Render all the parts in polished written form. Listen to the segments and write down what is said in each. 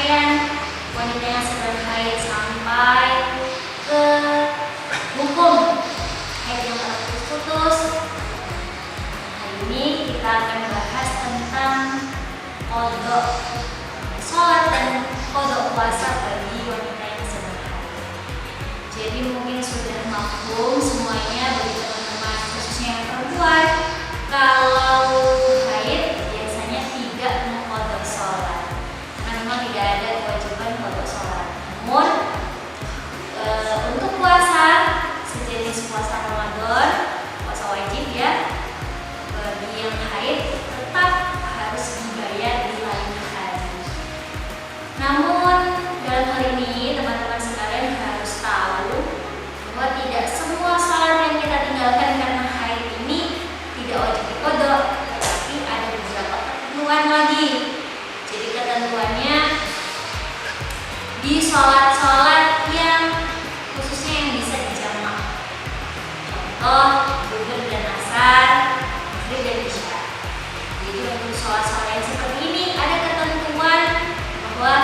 rangkaian wanita yang sedang haid sampai ke hukum haid yang terputus-putus. Hari ini kita akan bahas tentang qadha sholat dan qadha puasa bagi wanita yang sedang haid. Jadi mungkin sudah mafhum semuanya bagi teman-teman khususnya yang perempuan, kalau haid biasanya tidak mengqadha sholat karena memang tidak ada kewajiban qadha sholat. Namun untuk puasa sejenis puasa Ramadan, puasa wajib ya, bagi yang haid tetap harus dibayar di lain hari. Namun dalam hal ini teman-teman sekalian harus tahu bahwa tidak semua sholat yang kita tinggalkan karena haid ini tidak wajib diqadha, tapi ada beberapa ketentuan lagi. Jadi ketentuannya di sholat-sholat yang khususnya yang bisa dijamak. Contoh zuhur dan asar, maghrib dan isya. Jadi untuk sholat-sholat yang seperti ini ada ketentuan bahwa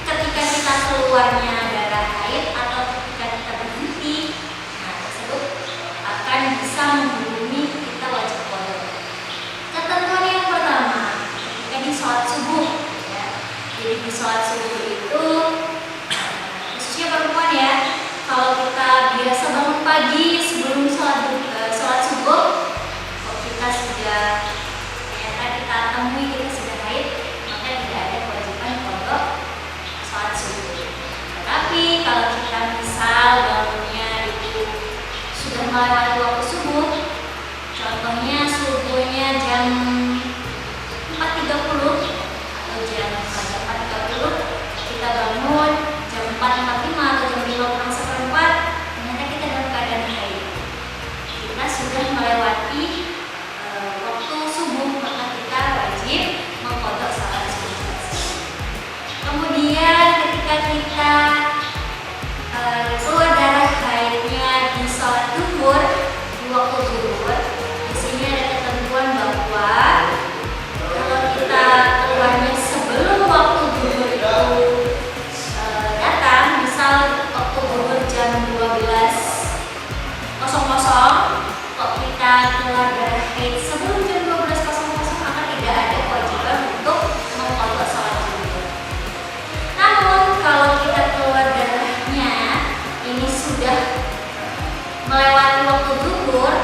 ketika kita keluarnya darah haid atau ketika kita berhenti, tersebut akan bisa menghubungi kita wajib qadha. Ketentuan yang pertama, ketika di sholat subuh ya. Jadi di sholat subuh itu khususnya perempuan ya, kalau kita biasa bangun pagi sebelum sholat subuh, kalau kita sudah ternyata kita temui kita sudah haid, maka tidak ada kewajiban qadha sholat subuh. Tetapi kalau kita misal bangunnya itu sudah melewati waktu subuh, contohnya subuhnya jam 4.30 atau jam 4.30, kita bangun jam 4.45 atau jam 5 kurang seperempat, ternyata kita dalam keadaan haid, kita sudah melewati waktu subuh, maka kita wajib mengqadha sholat subuh. Kemudian ketika kita keluar darah haidnya di sholat zuhur, di waktu zuhur, di sini ada ketentuan bahwa kalau kita keluarnya sebelum waktu zuhur itu datang, misal waktu zuhur jam 12.00, kok kita keluar darah haid sebelum jam 12.00, maka tidak ada kewajiban untuk mengqadha sholat zuhur. Namun kalau kita keluar darahnya ini sudah melewati waktu zuhur,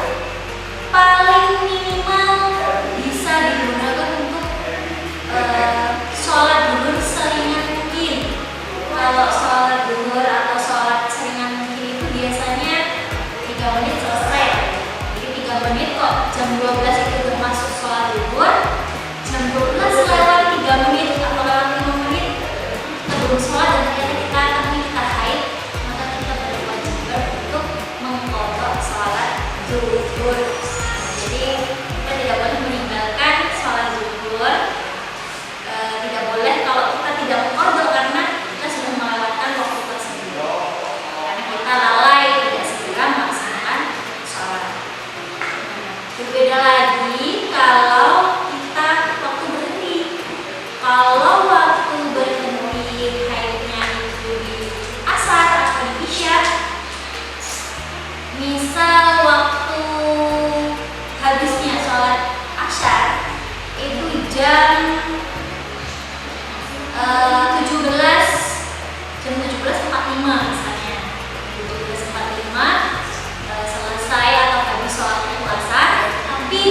paling minimal bisa digunakan untuk sholat zuhur seringan mungkin. Kalau sholat zuhur atau sholat seringan mungkin itu biasanya 3 menit selesai. Jadi 3 menit kok, jam 12 itu termasuk sholat zuhur, jam 12 lewat 3 menit atau lewat 5 menit kita belum sholat dan ternyata kita haid, maka kita berkewajiban untuk mengqadha sholat zuhur. Jadi kita tidak boleh meninggalkan sholat zuhur. Tidak boleh kalau kita tidak mengqadha karena kita sudah melewatkan waktu tersebut, karena kita lalai tidak segera melaksanakan sholat. Berbeda lagi kalau kita waktu berhenti. Kalau waktu berhenti haidnya itu di asar atau di isya, misal waktu habisnya sholat asar itu jam 17.45 misalnya, 17.45 selesai atau habis sholat asar, tapi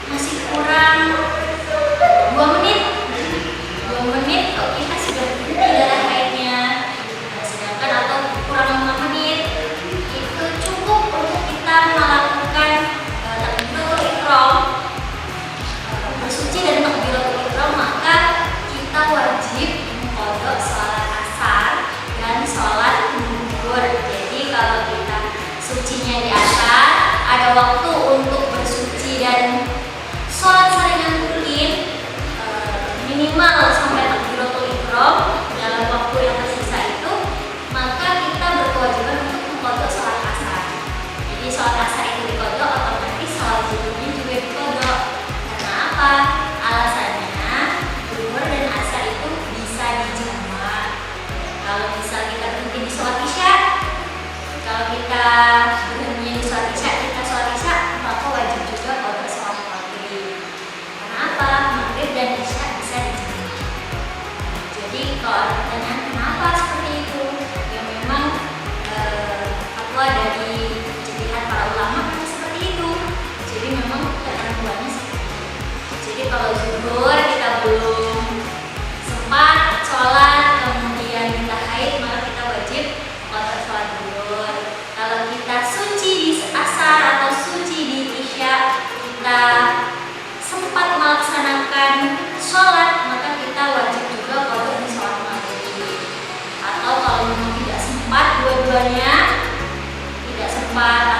masih kurang 2 menit kok kita sudah berhenti darah haidnya. Sedangkan atau kurang 5 menit, itu cukup untuk kita melakukan takbiratul ihram, bersuci dan takbiratul ihram, maka kita wajib mengqadha sholat asar dan sholat zuhur. Jadi kalau kita sucinya di asar, ada waktu untuk bersuci dan sholat seringan mungkin, minimal sampai takbiratul ihram dalam waktu yang tersisa itu, maka kita berkewajiban untuk mengqadha sholat asar. Jadi sholat asar itu diqadha, otomatis sholat zuhurnya juga diqadha. Karena apa? Alasannya zuhur dan asar itu dua-duanya tidak sempat